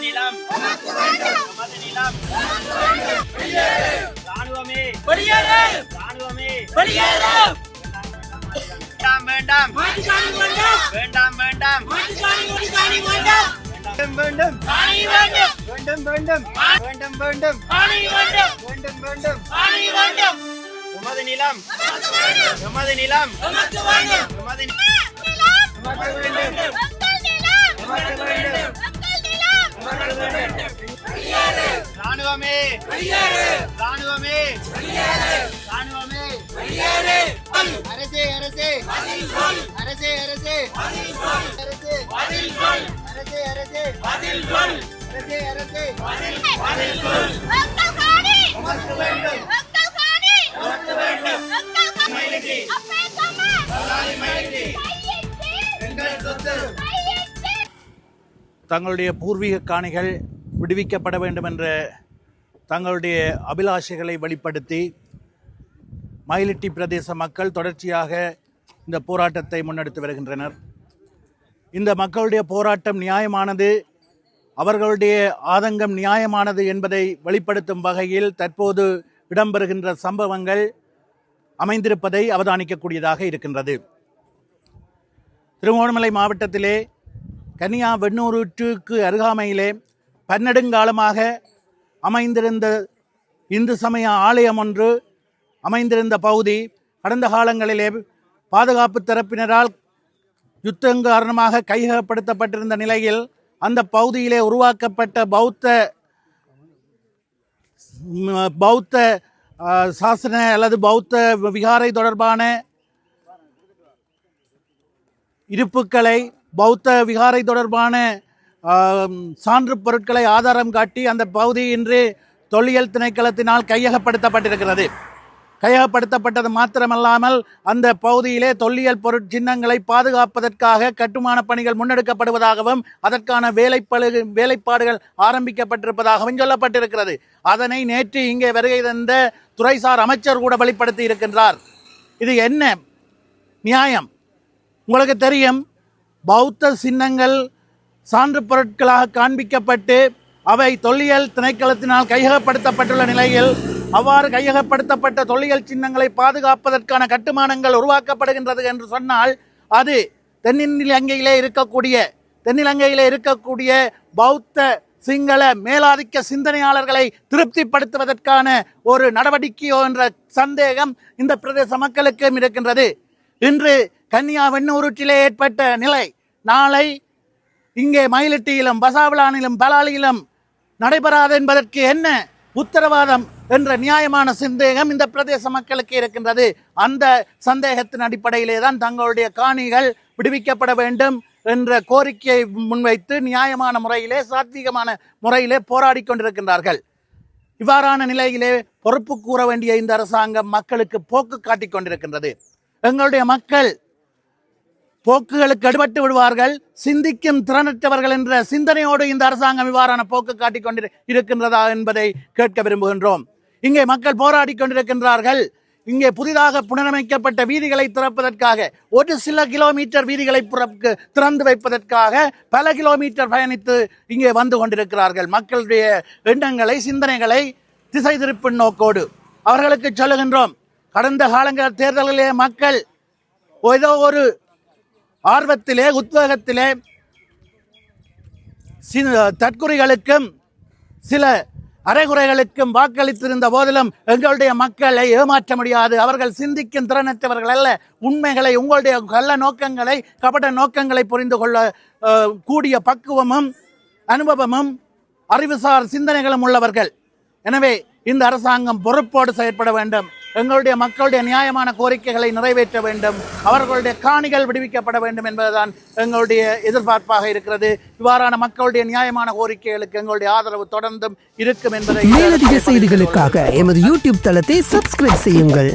நிலம் நமது நிலம். ராணுவமே ராணுவமே வேண்டாம் வேண்டாம் வேண்டாம் வேண்டும் வேண்டும் வேண்டும் வேண்டும் வேண்டும் வேண்டும் வேண்டும் வேண்டும். நமது நிலம் நமது நிலம் நமது ராணுவமே ராணுவமே ராணுவமே அரசே அரசே அரசே அரசே அரசே அரசே அரசே அரசே அரசே தங்களுடைய பூர்வீக காணிகள் விடுவிக்கப்பட வேண்டும் என்ற தங்களுடைய அபிலாஷைகளை வெளிப்படுத்தி மயிலிட்டி பிரதேச மக்கள் தொடர்ச்சியாக இந்த போராட்டத்தை முன்னெடுத்து வருகின்றனர். இந்த மக்களுடைய போராட்டம் நியாயமானது, அவர்களுடைய ஆதங்கம் நியாயமானது என்பதை வெளிப்படுத்தும் வகையில் தற்போது இடம்பெறுகின்ற சம்பவங்கள் அமைந்திருப்பதை அவதானிக்கக்கூடியதாக இருக்கின்றது. திருகோணமலை மாவட்டத்திலே கன்னியா வெண்ணூற்றுக்கு அருகாமையிலே பன்னெடுங்காலமாக அமைந்திருந்த இந்து சமய ஆலயம் ஒன்று அமைந்திருந்த பகுதி கடந்த காலங்களிலே பாதுகாப்பு தரப்பினரால் யுத்தம் காரணமாக கையகப்படுத்தப்பட்டிருந்த நிலையில் அந்த பகுதியிலே உருவாக்கப்பட்ட பௌத்த சாசன அல்லது பௌத்த விகாரை தொடர்பான இருப்புக்களை, பௌத்த விகாரை தொடர்பான சான்று பொருட்களை ஆதாரம் காட்டி அந்த பகுதி இன்று தொல்லியல் திணைக்களத்தினால் கையகப்படுத்தப்பட்டிருக்கிறது. கையகப்படுத்தப்பட்டது மாத்திரமல்லாமல் அந்த பகுதியிலே தொல்லியல் பொருட்சின்னங்களை பாதுகாப்பதற்காக கட்டுமான பணிகள் முன்னெடுக்கப்படுவதாகவும் அதற்கான வேலைப்பாடுகள் ஆரம்பிக்கப்பட்டிருப்பதாகவும் சொல்லப்பட்டிருக்கிறது. அதனை நேற்று இங்கே வருகை தந்த துறைசார் அமைச்சர் கூட வெளிப்படுத்தி இருக்கின்றார். இது என்ன நியாயம்? உங்களுக்கு தெரியும், பௌத்த சின்னங்கள் சான்று பொருட்களாக காண்பிக்கப்பட்டு அவை தொல்லியல் திணைக்களத்தினால் கையகப்படுத்தப்பட்டுள்ள நிலையில் அவ்வாறு கையகப்படுத்தப்பட்ட தொல்லியல் சின்னங்களை பாதுகாப்பதற்கான கட்டுமானங்கள் உருவாக்கப்படுகின்றது என்று சொன்னால் அது தென்னிலங்கையிலே இருக்கக்கூடிய பௌத்த சிங்கள மேலாதிக்க சிந்தனையாளர்களை திருப்திப்படுத்துவதற்கான ஒரு நடவடிக்கையோ என்ற சந்தேகம் இந்த பிரதேச மக்களுக்கும் இருக்கின்றது. இன்று கன்னியா வெண்ணூற்றிலே ஏற்பட்ட நிலை நாளை இங்கே மயிலிட்டியிலும் பசாவளானிலும் பலாலியிலும் நடைபெறாது என்பதற்கு என்ன உத்தரவாதம் என்ற நியாயமான சந்தேகம் இந்த பிரதேச மக்களுக்கு இருக்கின்றது. அந்த சந்தேகத்தின் அடிப்படையிலே தான் தங்களுடைய காணிகள் விடுவிக்கப்பட வேண்டும் என்ற கோரிக்கையை முன்வைத்து நியாயமான முறையிலே, சாத்வீகமான முறையிலே போராடி கொண்டிருக்கின்றார்கள். இவ்வாறான நிலையிலே பொறுப்பு கூற வேண்டிய இந்த அரசாங்கம் மக்களுக்கு போக்கு காட்டிக் கொண்டிருக்கின்றது. எங்களுடைய மக்கள் போக்குகளுக்கு அடுபட்டு விடுவார்கள், சிந்திக்கும் திறனற்றவர்கள் என்ற சிந்தனையோடு இந்த அரசாங்கம் இவ்வாறான போக்கு காட்டிக் கொண்டு இருக்கின்றதா என்பதை கேட்க விரும்புகின்றோம். இங்கே மக்கள் போராடி கொண்டிருக்கின்றார்கள். இங்கே புதிதாக புனரமைக்கப்பட்ட வீதிகளை திறப்பதற்காக, ஒரு சில கிலோமீட்டர் வீதிகளை திறந்து வைப்பதற்காக பல கிலோமீட்டர் பயணித்து இங்கே வந்து கொண்டிருக்கிறார்கள். மக்களுடைய எண்ணங்களை, சிந்தனைகளை திசை திருப்பும் நோக்கோடு அவர்களுக்கு சொல்லுகின்றோம். கடந்த காலங்கள் தேர்தலிலே மக்கள் ஏதோ ஒரு ஆர்வத்திலே, உத்வேகத்திலே தற்குறிகளுக்கும் சில அரைகுறைகளுக்கும் வாக்களித்திருந்த போதிலும் எங்களுடைய மக்களை ஏமாற்ற முடியாது. அவர்கள் சிந்திக்கும் திறனற்றவர்கள் அல்ல. உண்மைகளை, உங்களுடைய கள்ள நோக்கங்களை, கபட நோக்கங்களை புரிந்து கொள்ள கூடிய பக்குவமும் அனுபவமும் அறிவுசார் சிந்தனைகளும் உள்ளவர்கள். எனவே இந்த அரசாங்கம் பொறுப்போடு செயற்பட வேண்டும். எங்களுடைய மக்களுடைய நியாயமான கோரிக்கைகளை நிறைவேற்ற வேண்டும். அவர்களுடைய காணிகள் விடுவிக்கப்பட வேண்டும் என்பதுதான் எங்களுடைய எதிர்பார்ப்பாக இருக்கிறது. இவ்வாறான மக்களுடைய நியாயமான கோரிக்கைகளுக்கு எங்களுடைய ஆதரவு தொடர்ந்தும் இருக்கும் என்பதை மேலதிக செய்திகளுக்காக எமது யூடியூப் தளத்தை சப்ஸ்கிரைப் செய்யுங்கள்.